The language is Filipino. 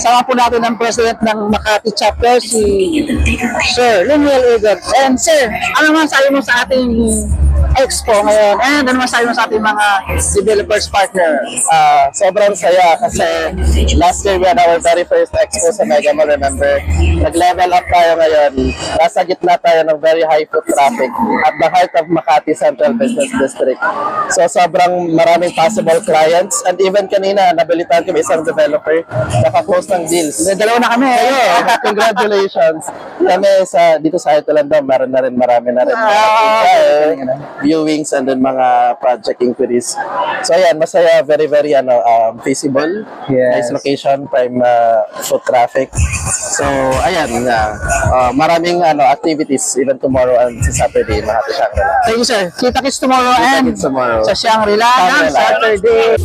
Kasama po natin ang President ng Makati Chapter, si Sir Lemuel Eggers. And Sir, ano man sabi mo sa ating expo ngayon? And ano man sabi mo sa ating mga developers partner? Sobrang saya kasi last year we had our very first expo sa Mega Mall, remember? Nag-level up tayo ngayon. Nasa gitna tayo ng very high foot traffic at the heart of Makati Central Business District. So sobrang maraming possible clients and even kanina nabilitan ko isang developer naka-close ng deals. Dalawa na kami. Congratulations. Kami dito sa Heartland meron na rin marami na rin viewings and then mga project inquiries. So ayan, masaya, very very feasible. Yes. Nice location, prime foot traffic. So ayan, maraming activities even tomorrow and sa Saturday, Makati Shangri-La. Thank you, sir. Kita-kits tomorrow and Kita-kits tomorrow sa Shangri-La ng Saturday.